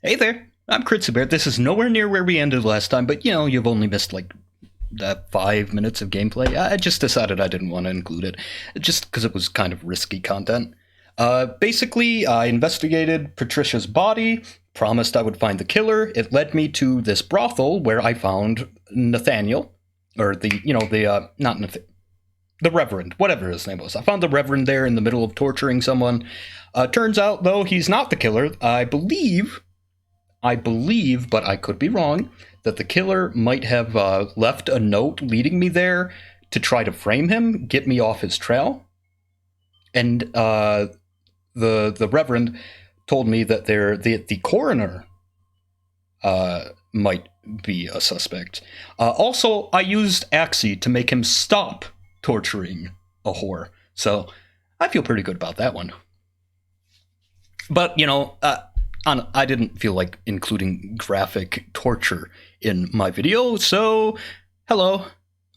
Hey there, I'm Critsy. This is nowhere near where we ended last time, but you know, you've only missed like that 5 minutes of gameplay. I just decided I didn't want to include it, just because it was kind of risky content. Basically, I investigated Patricia's body, promised I would find the killer. It led me to this brothel where I found Nathaniel, or not Nathaniel, the Reverend, whatever his name was. I found the Reverend there in the middle of torturing someone. Turns out, though, he's not the killer. I believe, but I could be wrong, that the killer might have left a note leading me there to try to frame him, get me off his trail. And the Reverend told me that the coroner might be a suspect. Also, I used Axie to make him stop torturing a whore. So I feel pretty good about that one. But, you know, I didn't feel like including graphic torture in my video, so hello,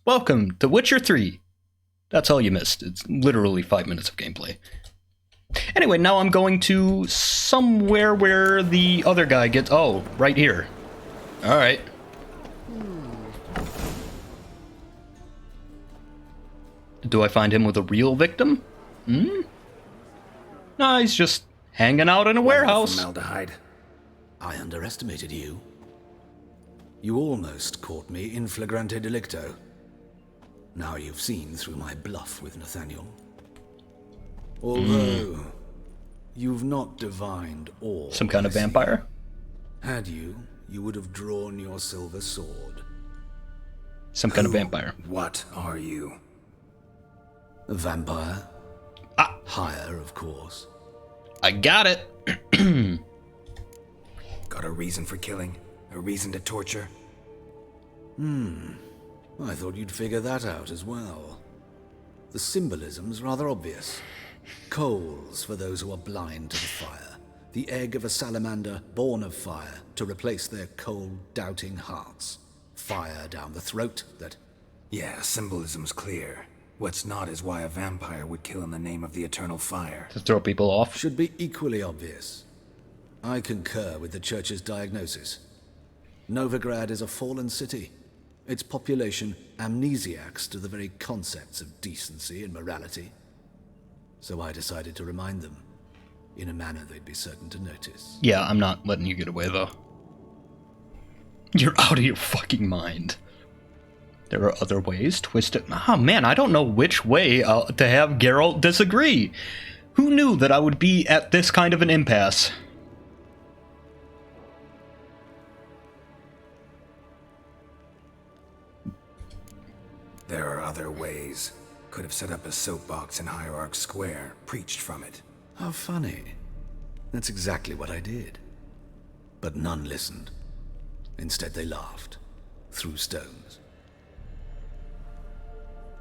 welcome to Witcher 3. That's all you missed. It's literally 5 minutes of gameplay. Anyway, now I'm going to somewhere where the other guy gets... Oh, right here. Alright. Do I find him with a real victim? No, he's just hanging out in a warehouse. Formaldehyde. I underestimated you. You almost caught me in flagrante delicto. Now you've seen through my bluff with Nathaniel. Although, you've not divined all. Some kind of vampire? Had you, you would have drawn your silver sword. Some kind of vampire. What are you? A vampire. Higher, of course. I got it. Got a reason for killing? A reason to torture? I thought you'd figure that out as well. The symbolism's rather obvious. Coals for those who are blind to the fire. The egg of a salamander born of fire to replace their cold, doubting hearts. Fire down the throat that... Yeah, symbolism's clear. What's not is why a vampire would kill in the name of the eternal fire. To throw people off. Should be equally obvious. I concur with the Church's diagnosis. Novigrad is a fallen city. Its population amnesiacs to the very concepts of decency and morality. So I decided to remind them, in a manner they'd be certain to notice. Yeah, I'm not letting you get away, though. You're out of your fucking mind. There are other ways. Twist it. Oh, man, I don't know which way to have Geralt disagree. Who knew that I would be at this kind of an impasse? There are other ways. Could have set up a soapbox in Hierarch Square, preached from it. How funny. That's exactly what I did. But none listened. Instead they laughed. Threw stones.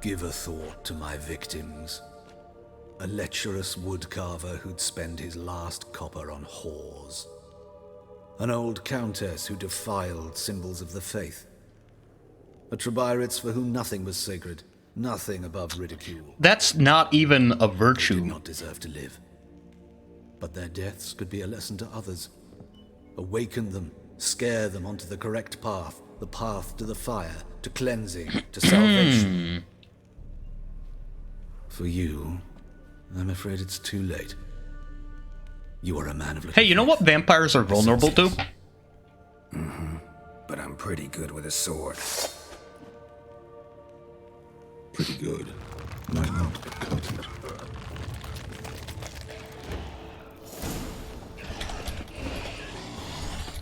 Give a thought to my victims. A lecherous woodcarver who'd spend his last copper on whores. An old countess who defiled symbols of the faith. A Trebyrits for whom nothing was sacred, nothing above ridicule. That's not even a They virtue. did not deserve to live. But their deaths could be a lesson to others. Awaken them, scare them onto the correct path, the path to the fire, to cleansing, to salvation. For you, I'm afraid it's too late. You are a man of little Hey, you know what vampires are vulnerable to? But I'm pretty good with a sword. Pretty good. Might not cut it.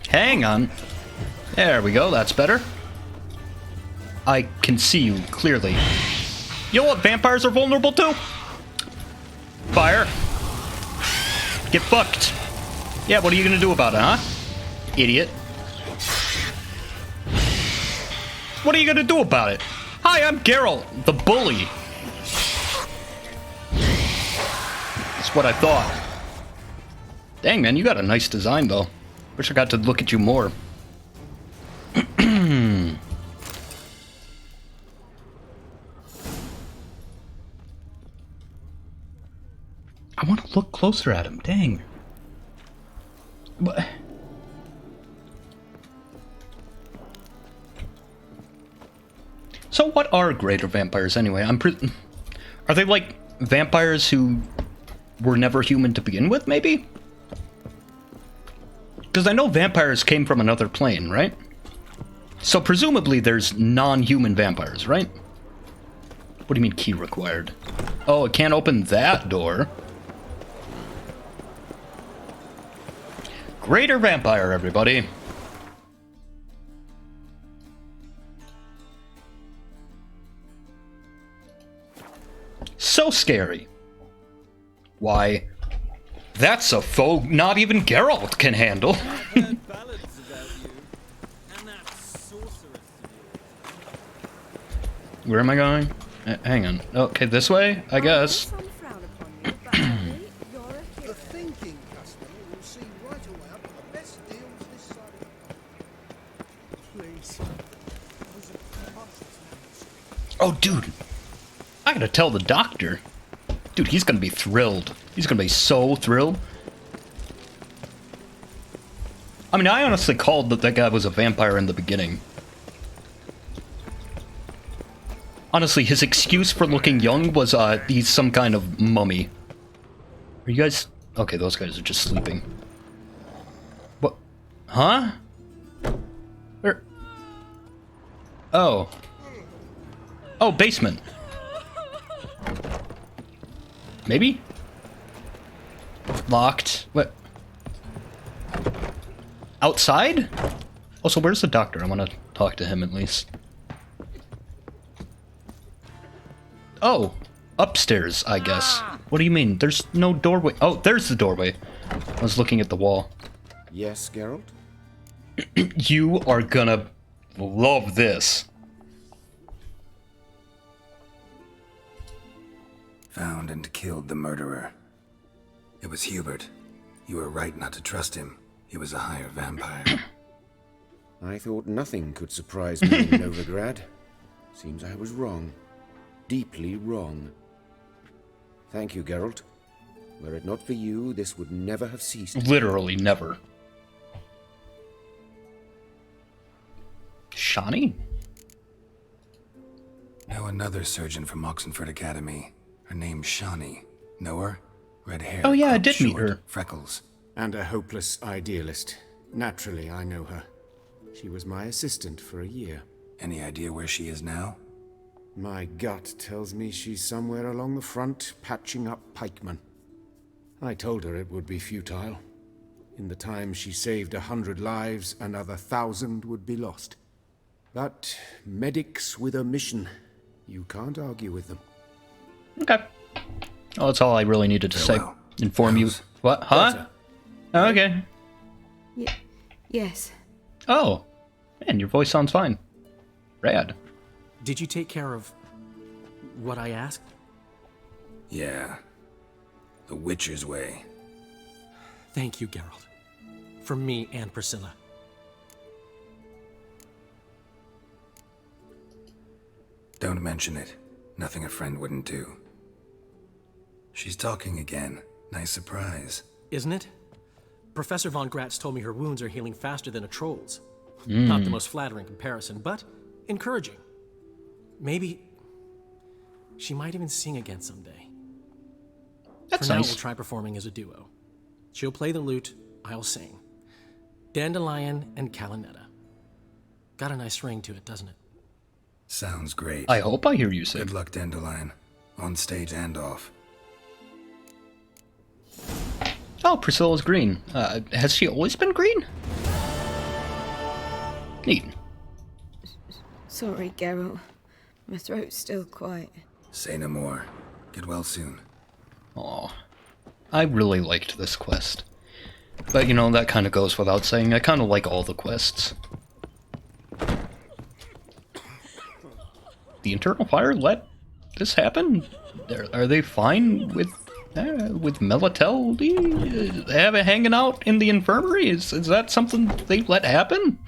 Hang on. There we go, that's better. I can see you clearly. You know what vampires are vulnerable to? Fire. Get fucked. Yeah, what are you gonna do about it, huh? Idiot. What are you gonna do about it? Hi, I'm Geralt, the bully. That's what I thought. Dang, man, you got a nice design, though. Wish I got to look at you more. I want to look closer at him. Dang. But what are greater vampires anyway? Are they like vampires who were never human to begin with, maybe? Because I know vampires came from another plane, right? So presumably there's non-human vampires, right? What do you mean key required? Oh, it can't open that door. Greater vampire, everybody. So scary. Why, that's a foe not even Geralt can handle. Where am I going? Hang on. Okay, this way, I guess. The thinking customer will see right away up to the best deals this side of Please. Oh, dude. I gotta tell the doctor. Dude, he's gonna be thrilled. He's gonna be so thrilled. I mean, I honestly called that guy was a vampire in the beginning. Honestly, his excuse for looking young was, he's some kind of mummy. Are you guys... Okay, those guys are just sleeping. What? Huh? Where? Oh. Oh, basement. Maybe? Locked. What? Outside? Oh, so where's the doctor? I want to talk to him at least. Oh, upstairs, I guess. What do you mean? There's no doorway. Oh, there's the doorway. I was looking at the wall. Yes, Geralt? You are gonna love this. Found and killed the murderer. It was Hubert. You were right not to trust him. He was a higher vampire. I thought nothing could surprise me in Novigrad. Seems I was wrong. Deeply wrong. Thank you, Geralt. Were it not for you, this would never have ceased. Literally never. Shawnee? Know another surgeon from Oxenford Academy. Her name's Shawnee. Know her? Red hair. Oh yeah, I cropped did meet short, her. Freckles. And a hopeless idealist. Naturally, I know her. She was my assistant for a year. Any idea where she is now? My gut tells me she's somewhere along the front, patching up pikemen. I told her it would be futile. In the time she saved 100 lives, another 1,000 would be lost. But medics with a mission. You can't argue with them. Okay. Oh, that's all I really needed to say. Farewell. Inform you. How's- What? Huh? Better. Oh, okay. Yes. Oh. Man, your voice sounds fine. Rad. Did you take care of what I asked? Yeah. The Witcher's way. Thank you, Geralt. From me and Priscilla. Don't mention it. Nothing a friend wouldn't do. She's talking again. Nice surprise. Isn't it? Professor von Gratz told me her wounds are healing faster than a troll's. Not the most flattering comparison, but encouraging. Maybe she might even sing again someday. That's For now, nice. we'll try performing as a duo. She'll play the lute, I'll sing. Dandelion and Calinetta. Got a nice ring to it, doesn't it? Sounds great. I hope I hear you sing. Good luck, Dandelion. On stage and off. Oh, Priscilla's green. Has she always been green? Neat. Sorry, Geralt. My throat's still quite... Say no more. Get well soon. Aw. I really liked this quest. But, you know, that kind of goes without saying. I kind of like all the quests. The Internal Fire let this happen? Are they fine with Melatel hanging out in the infirmary? Is that something they let happen?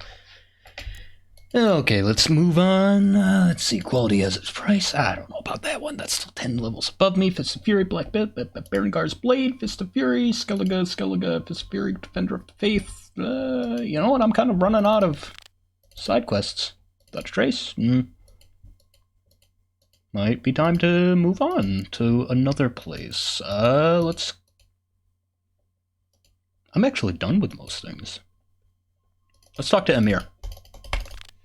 Okay, let's move on. Let's see, quality has its price. I don't know about that one. That's still 10 levels above me. Fist of Fury, Black Berengar's Blade, Fist of Fury, Skellige, Fist of Fury, Defender of the Faith. You know what? I'm kind of running out of side quests. Dutch Trace? might be time to move on to another place. Let's... I'm actually done with most things. Let's talk to Emir.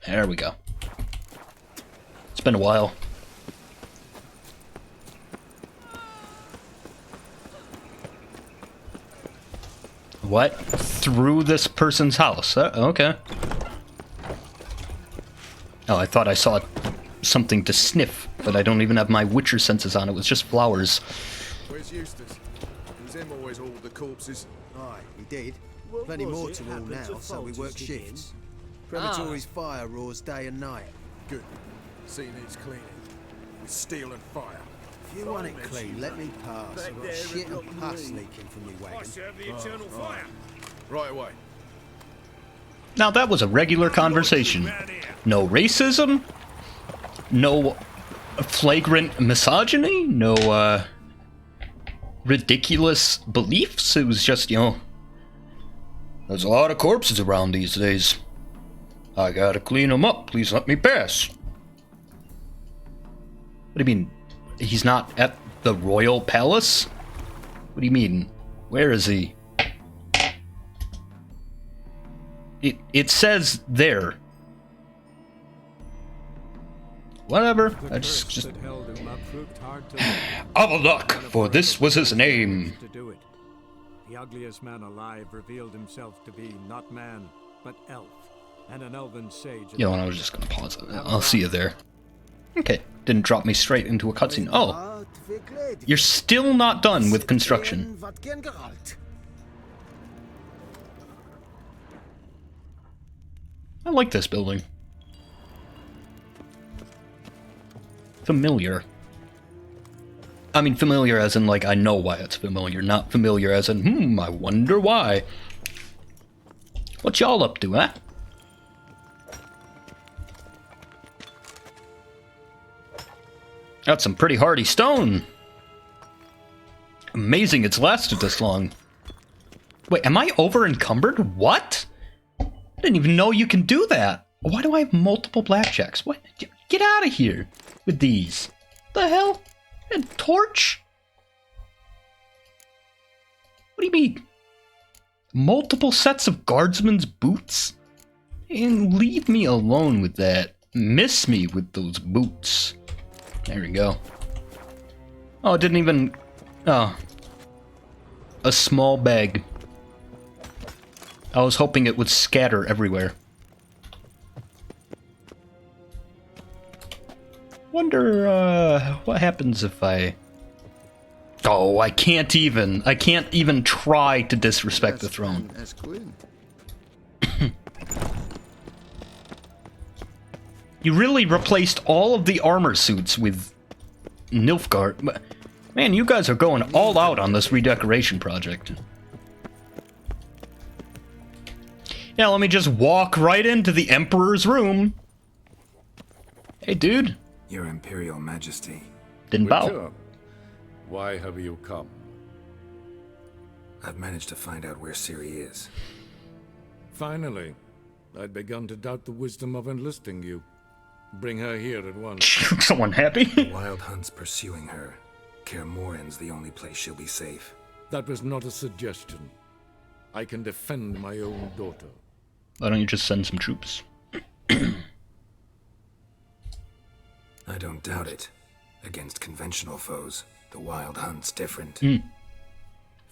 There we go. It's been a while. What? Through this person's house? Okay. Oh, I thought I saw something to sniff, but I don't even have my Witcher senses on. It was just flowers. Where's Eustace? Was him always all the corpses? Aye, he did. Plenty more to all now, so we work shifts. Crematory's fire roars day and night. Good. Scene needs cleaning. With steel and fire. If you want it clean, let me pass. I've got shit and pus leaking from me wagon. Right away. Now that was a regular conversation. No racism, no flagrant misogyny, no ridiculous beliefs. It was just, you know, there's a lot of corpses around these days. I gotta clean them up. Please let me pass. What do you mean? He's not at the royal palace? What do you mean? Where is he? It says there. Whatever. I just Avalok, for this was his name. The ugliest man alive revealed himself to be not man, but elf, and an elven sage. You know, I was just gonna pause it. I'll see you there. Okay, didn't drop me straight into a cutscene. Oh, you're still not done with construction. I like this building. Familiar. I mean, familiar as in, like, I know why it's familiar, not familiar as in, I wonder why. What y'all up to, huh? That's some pretty hardy stone. Amazing it's lasted this long. Wait, am I over encumbered? What? I didn't even know you can do that. Why do I have multiple blackjacks? What? Get out of here with these. The hell? A torch? What do you mean? Multiple sets of guardsmen's boots? And leave me alone with that. Miss me with those boots. There we go. Oh, it didn't even... Oh. A small bag. I was hoping it would scatter everywhere. Wonder, what happens if I... Oh, I can't even try to disrespect the throne. You really replaced all of the armor suits with Nilfgaard. Man, you guys are going all out on this redecoration project. Yeah, let me just walk right into the Emperor's room. Hey, dude. Your Imperial Majesty. Didn't bow. Why have you come? I've managed to find out where Ciri is. Finally. I'd begun to doubt the wisdom of enlisting you. Bring her here at once. Someone happy? Wild Hunt's pursuing her. Kaer Morhen's the only place she'll be safe. That was not a suggestion. I can defend my own daughter. Why don't you just send some troops? I don't doubt it. Against conventional foes, the Wild Hunt's different.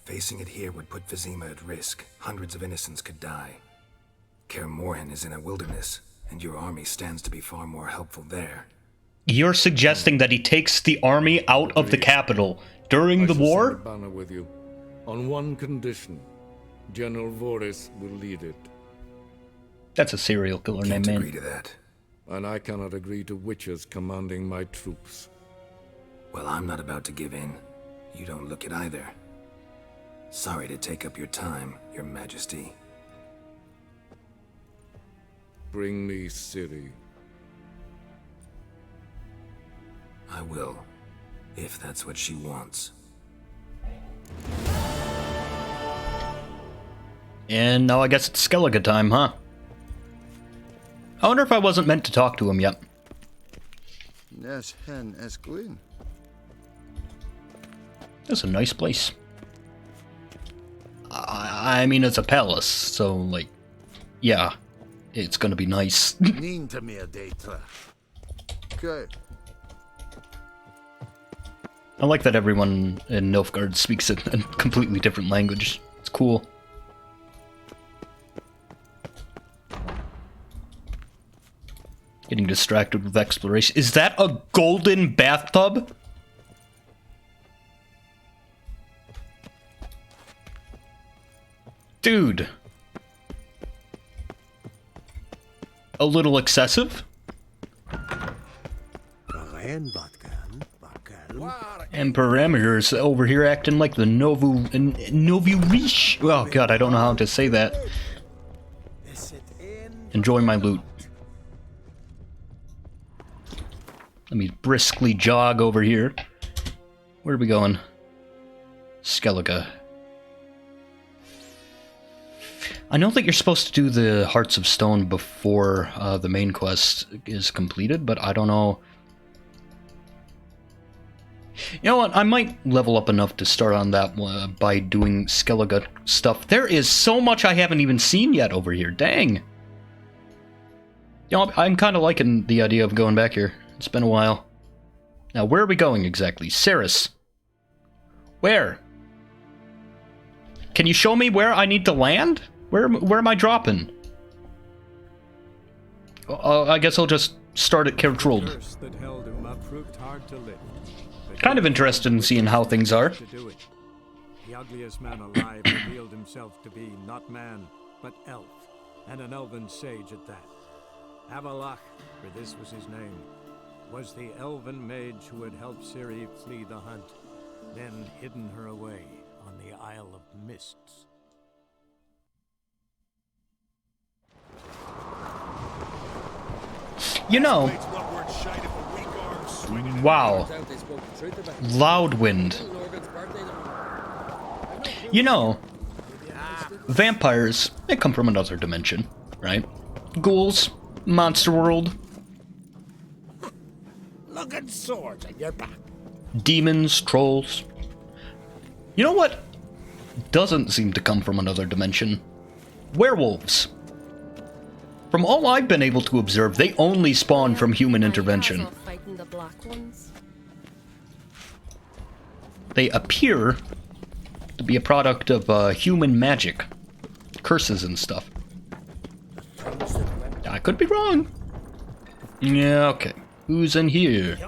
Facing it here would put Vizima at risk. Hundreds of innocents could die. Kaer Morhen is in a wilderness, and your army stands to be far more helpful there. You're suggesting that he takes the army out of the capital during the war? I shall send a banner with you, on one condition. General Voris will lead it. That's a serial killer name, man. Can't agree to that. And I cannot agree to witches commanding my troops. Well, I'm not about to give in. You don't look it either. Sorry to take up your time, Your Majesty. Bring me Ciri. I will, if that's what she wants. And now I guess it's Skellige time, huh? I wonder if I wasn't meant to talk to him yet. Yes, hen esquin. That's a nice place. I mean, it's a palace, so, like, yeah, it's gonna be nice. Neen to me a data. Okay. I like that everyone in Nilfgaard speaks a completely different language. It's cool. Getting distracted with exploration. Is that a golden bathtub? Dude. A little excessive? Emperor Emir's over here acting like the Novu Riche. Oh god, I don't know how to say that. Enjoy my loot. Let me briskly jog over here. Where are we going? Skellige. I know that you're supposed to do the Hearts of Stone before the main quest is completed, but I don't know. You know what? I might level up enough to start on that by doing Skellige stuff. There is so much I haven't even seen yet over here. Dang. You know, I'm kind of liking the idea of going back here. It's been a while. Now, where are we going exactly? Ceres. Where? Can you show me where I need to land? Where am I dropping? I guess I'll just start at Kertruld. Kind of interested in seeing how things are. The ugliest man alive revealed himself to be not man, but elf, and an elven sage at that. Avalach, for this was his name, was the elven mage who had helped Ciri flee the hunt, then hidden her away on the Isle of Mists. You know, wow, Loudwind. You know, vampires, they come from another dimension, right? Ghouls, monster world. Look at swords on your back. Demons, trolls. You know what doesn't seem to come from another dimension? Werewolves. From all I've been able to observe, they only spawn from human intervention. They appear to be a product of human magic. Curses and stuff. I could be wrong. Yeah, okay. Who's in here?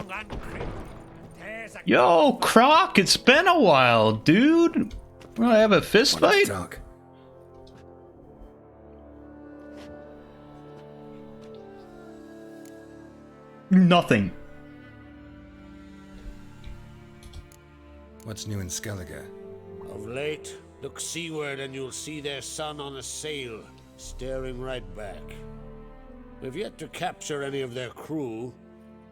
Yo, Croc, it's been a while, dude. Wanna have a fist fight? Nothing. What's new in Skellige? Of late, look seaward and you'll see their sun on a sail, staring right back. We've yet to capture any of their crew,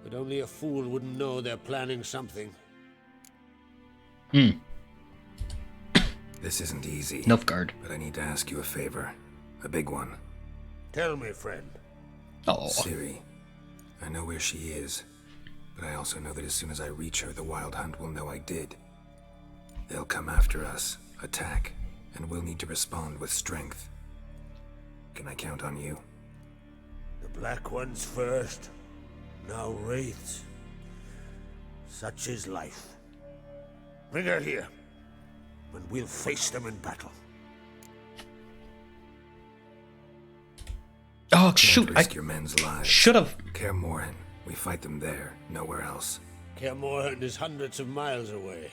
but only a fool wouldn't know they're planning something. This isn't easy. Nilfgaard. But I need to ask you a favor. A big one. Tell me, friend. Oh. Ciri. I know where she is, but I also know that as soon as I reach her, the Wild Hunt will know I did. They'll come after us, attack, and we'll need to respond with strength. Can I count on you? The Black Ones first, now Wraiths. Such is life. Bring her here, and we'll face them in battle. Oh shoot! Risk your men's lives. Should have. Kaer Morhen. We fight them there, nowhere else. Kaer Morhen is hundreds of miles away.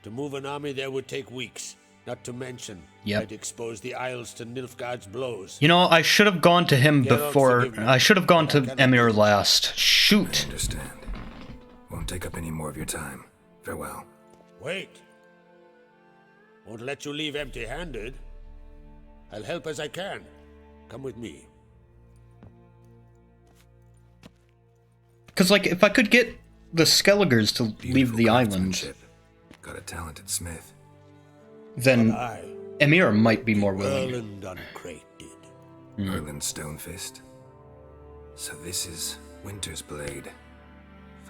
To move an army there would take weeks. Not to mention, I'd expose the Isles to Nilfgaard's blows. You know, I should have gone to him before. I should have gone to Emir last. Shoot. I understand. Won't take up any more of your time. Farewell. Wait. Won't let you leave empty-handed. I'll help as I can. Come with me. Because, like, if I could get the Skelligers to leave the island, got a talented smith, then Emir might be more willing. Erland Uncrate did. Erland Stonefist. So this is Winter's blade.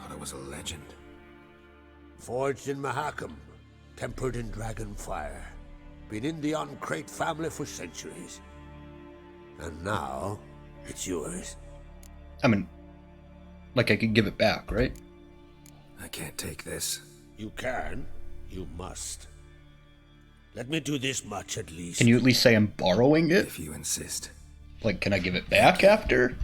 Thought I was a legend. Forged in Mahakam, tempered in dragon fire. Been in the Uncrate family for centuries. And now, it's yours. I mean, like I could give it back, right? I can't take this. You can. You must. Let me do this much at least. Can you at least say I'm borrowing it? If you insist. Like, can I give it back after?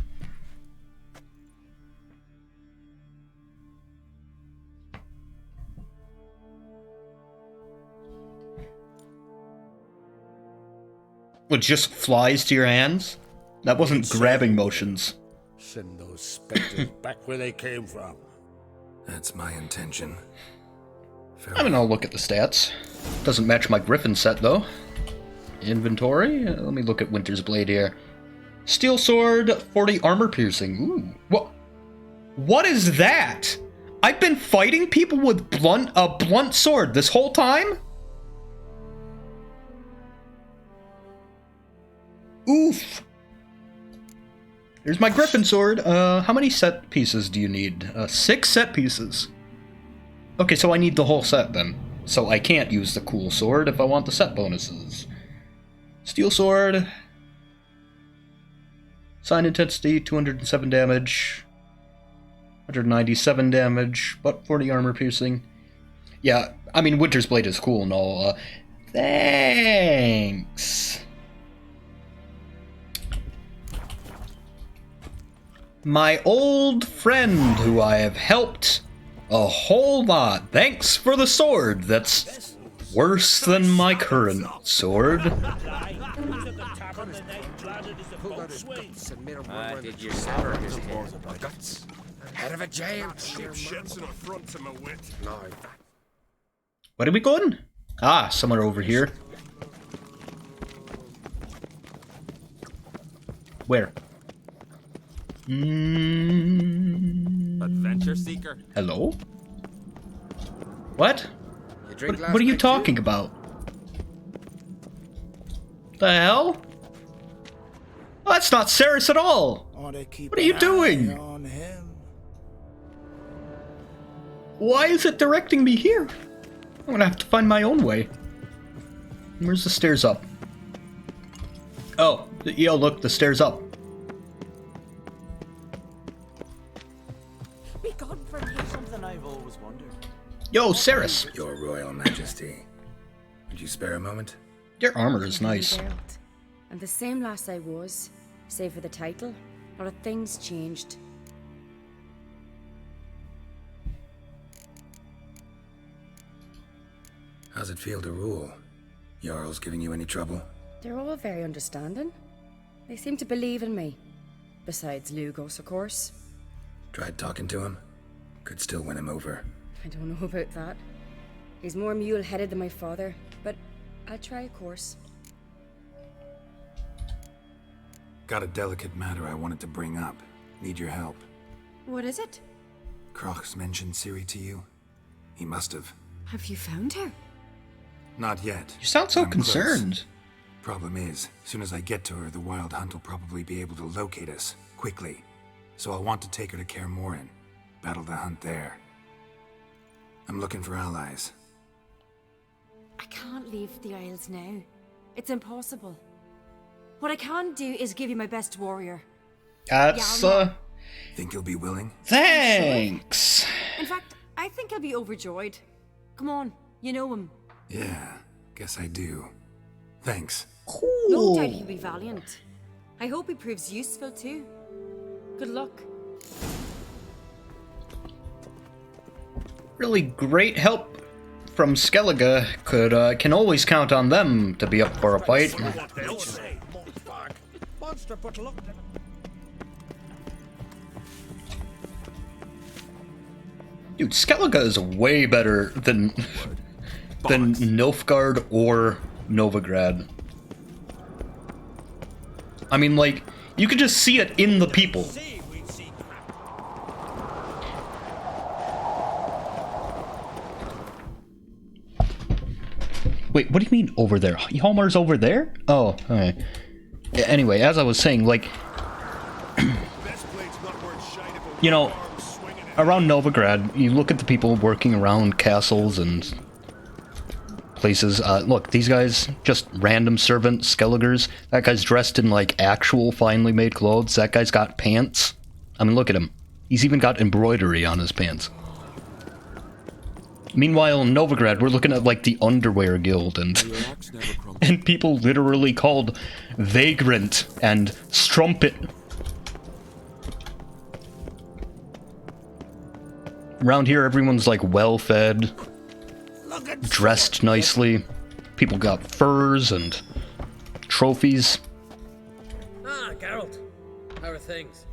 It just flies to your hands? That wasn't grabbing motions. Send those specters back where they came from. That's my intention. I mean, I'll look at the stats. Doesn't match my Griffin set, though. Inventory? Let me look at Winter's Blade here. Steel Sword, 40 armor piercing. Ooh. What is that? I've been fighting people with a blunt sword this whole time? Oof. Here's my Griffin sword. How many set pieces do you need? 6 set pieces. Okay, so I need the whole set then. So I can't use the cool sword if I want the set bonuses. Steel sword. Sign intensity, 207 damage. 197 damage, but 40 armor piercing. Yeah, I mean, Winter's Blade is cool and all. Thanks. My old friend who I have helped a whole lot. Thanks for the sword. That's worse than my current sword. Did you sever his head? Guts. Head of a giant. Shit's an affront to my wit. No. Where are we going? Ah, somewhere over here. Where? Adventure seeker. Hello? What? You What are you talking about? The hell? Oh, that's not Ceres at all! What are you doing? Why is it directing me here? I'm gonna have to find my own way. Where's the stairs up? Oh, yo, look, the stairs up. Be gone from here. Something I've always wondered. Yo, Ceres! Your Royal Majesty. Would you spare a moment? Your armor is nice. And the same lass I was, save for the title. A lot of things changed. How's it feel to rule? Jarl's giving you any trouble? They're all very understanding. They seem to believe in me. Besides Lugos, of course. Tried talking to him? Could still win him over. I don't know about that. He's more mule-headed than my father, but I'll try, of course. Got a delicate matter I wanted to bring up. Need your help. What is it? Croc's mentioned Ciri to you? He must have. Have you found her? Not yet. You sound so I'm concerned. Close. Problem is, as soon as I get to her, the Wild Hunt will probably be able to locate us, quickly. So I'll want to take her to Kaer Morhen. Battle the hunt there. I'm looking for allies. I can't leave the Isles now. It's impossible. What I can do is give you my best warrior. That's, Think you'll be willing? Thanks! In fact, I think he'll be overjoyed. Come on, you know him. Yeah, guess I do. Thanks. No doubt he'll be valiant. I hope he proves useful too. Good luck. Really great help from Skellige. Can always count on them to be up for a fight. Dude, Skellige is way better than Nilfgaard or Novigrad. I mean, like, you could just see it in the people. Wait, what do you mean over there? Hjalmar's over there? Oh, okay. Anyway, as I was saying, like, you know, around Novigrad, you look at the people working around castles and places. Look, these guys, just random servant Skelligers. That guy's dressed in, like, actual finely made clothes. That guy's got pants. I mean, look at him. He's even got embroidery on his pants. Meanwhile, in Novigrad, we're looking at, like, the Underwear Guild and people literally called Vagrant and Strumpet. Around here, everyone's, like, well-fed, dressed nicely. People got furs and trophies. Ah, Geralt. How are things?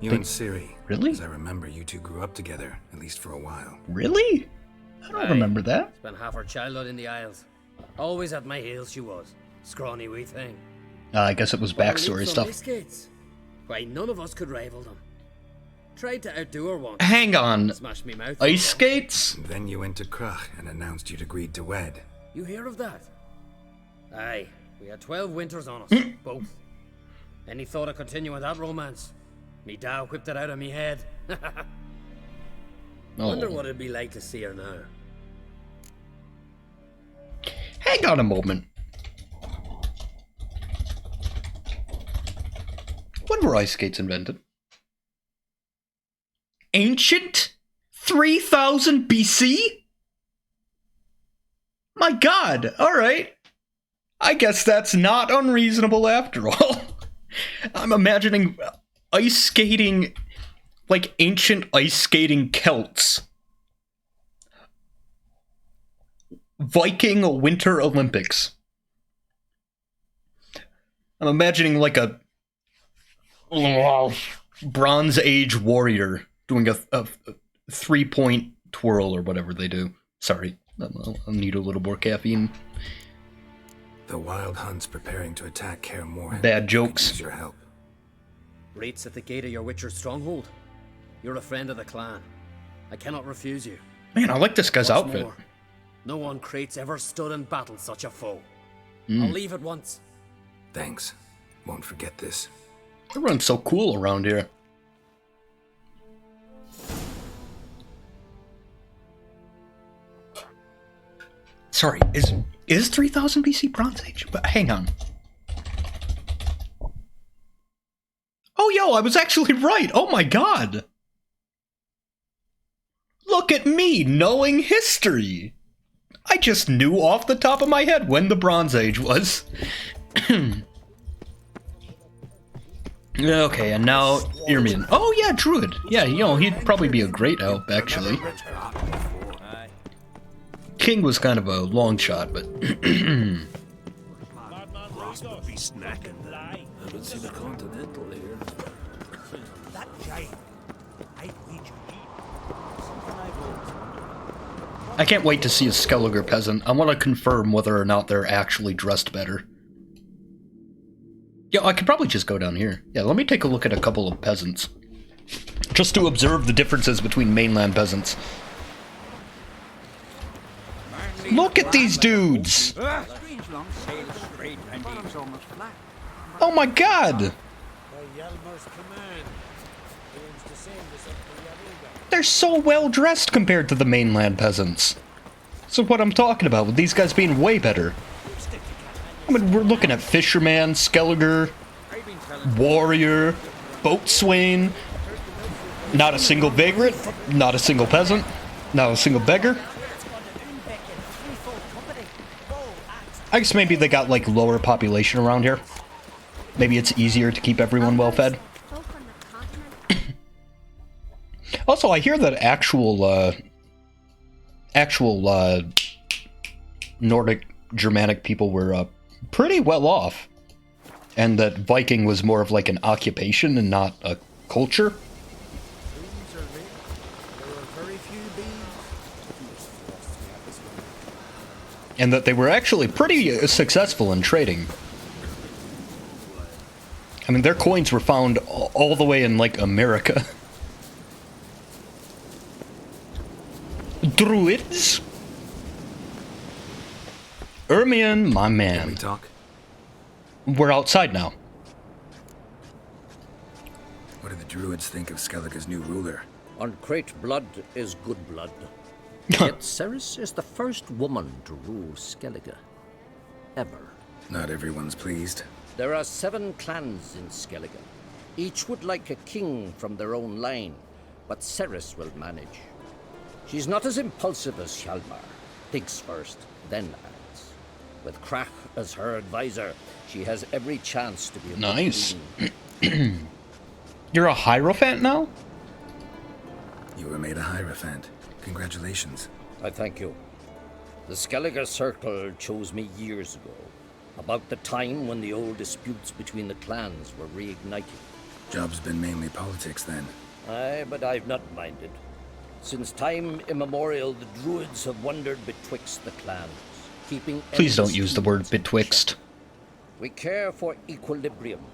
You and Ciri. Really? As I remember, you two grew up together, at least for a while. Really? I don't remember that. Spent half her childhood in the Isles. Always at my heels she was. Scrawny wee thing. I guess it was backstory stuff. Skates. Why, none of us could rival them. Tried to outdo her once. Hang on. Smashed me mouth. Ice skates? Then you went to Krach and announced you'd agreed to wed. You hear of that? Aye. We had 12 winters on us. Both. Any thought of continuing that romance? Me dad whipped it out of me head. Wonder what it'd be like to see her now. Hang on a moment. When were ice skates invented? Ancient? 3000 BC? My god, alright. I guess that's not unreasonable after all. I'm imagining ice skating, like ancient ice skating Celts. Viking Winter Olympics. I'm imagining like a Bronze Age warrior doing a 3-point twirl or whatever they do. Sorry, I'll need a little more caffeine. The Wild Hunt's preparing to attack Kaer Morhen. Bad jokes. Use your help. Rates at the gate of your Witcher's stronghold. You're a friend of the clan. I cannot refuse you. Man, I like this guy's What's outfit. more, no one Krait's ever stood and battled such a foe. Mm. I'll leave at once. Thanks. Won't forget this. Everyone's so cool around here. Sorry, is 3000 BC Bronze Age? But hang on. Oh, yo, I was actually right. Oh my god. Look at me knowing history. I just knew off the top of my head when the Bronze Age was. Okay, and now Irmian. Oh yeah, Druid. Yeah, you know, he'd probably be a great help, actually. King was kind of a long shot, but... Haven't seen a continental here. That giant. I read you. I can't wait to see a Skelliger peasant. I want to confirm whether or not they're actually dressed better. Yeah, I could probably just go down here. Yeah, let me take a look at a couple of peasants. Just to observe the differences between mainland peasants. Look at these dudes! Oh my god! They're so well dressed compared to the mainland peasants. So what I'm talking about with these guys being way better. I mean, we're looking at fisherman, Skelliger, warrior, boatswain. Not a single vagrant, not a single peasant, not a single beggar. I guess maybe they got like lower population around here. Maybe it's easier to keep everyone well fed. Also, I hear that actual Nordic Germanic people were pretty well off, and that Viking was more of like an occupation and not a culture. And that they were actually pretty successful in trading. I mean, their coins were found all the way in, like, America. Druids? Irmian, my man. Can we talk? We're outside now. What do the druids think of Skellige's new ruler? Uncrate blood is good blood. Yet Ceres is the first woman to rule Skellige. Ever. Not everyone's pleased. There are 7 clans in Skellige. Each would like a king from their own line, but Ceres will manage. She's not as impulsive as Hjalmar. Thinks first, then acts. With Krach as her advisor, she has every chance to be a nice. You're a Hierophant now? You were made a Hierophant. Congratulations. I thank you. The Skellige Circle chose me years ago, about the time when the old disputes between the clans were reignited. Job's been mainly politics then. Aye, but I've not minded. Since time immemorial, the druids have wandered betwixt the clans, keeping... Please don't use the word betwixt. We care for equilibrium,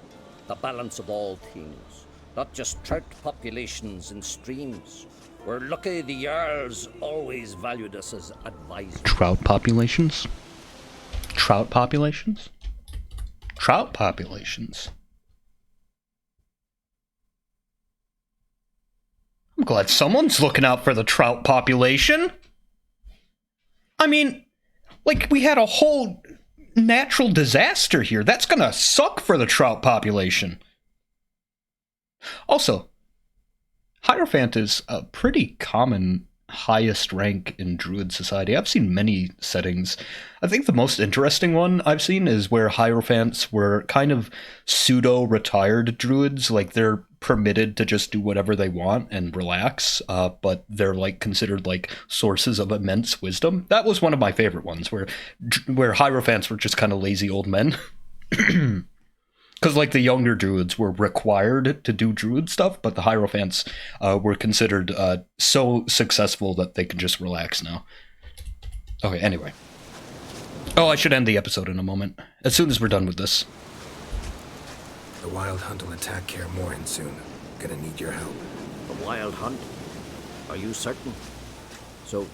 the balance of all things, not just trout populations and streams. We're lucky the Jarls always valued us as advisors. Trout populations? Trout populations? Trout populations. I'm glad someone's looking out for the trout population. I mean, like, we had a whole natural disaster here. That's gonna suck for the trout population. Also, Hierophant is a pretty common highest rank in Druid society. I've seen many settings. I think the most interesting one I've seen is where Hierophants were kind of pseudo-retired Druids. Like, they're permitted to just do whatever they want and relax, but they're, like, considered, like, sources of immense wisdom. That was one of my favorite ones, where Hierophants were just kind of lazy old men. Because, like, the younger Druids were required to do Druid stuff, but the Hierophants were considered so successful that they can just relax now. Okay, anyway. Oh, I should end the episode in a moment, as soon as we're done with this. The Wild Hunt will attack Kaer Morhen soon. Gonna need your help. The Wild Hunt? Are you certain? So,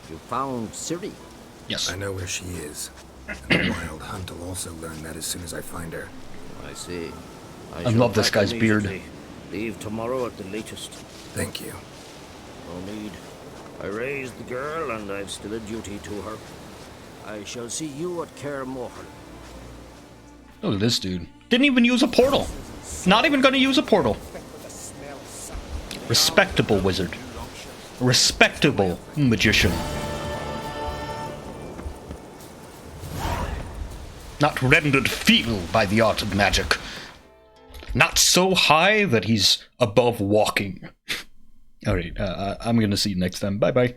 you found Ciri? Yes. I know where she is. And the Wild Hunt will also learn that as soon as I find her. I see. I love this guy's beard. Leave tomorrow at the latest. Thank you. No need. I raised the girl, and I've still a duty to her. I shall see you at Kaer Morhen. Look at this dude. Didn't even use a portal. Not even gonna use a portal. Respectable wizard. Respectable magician. Not rendered feeble by the art of magic. Not so high that he's above walking. Alright, I'm gonna see you next time. Bye-bye.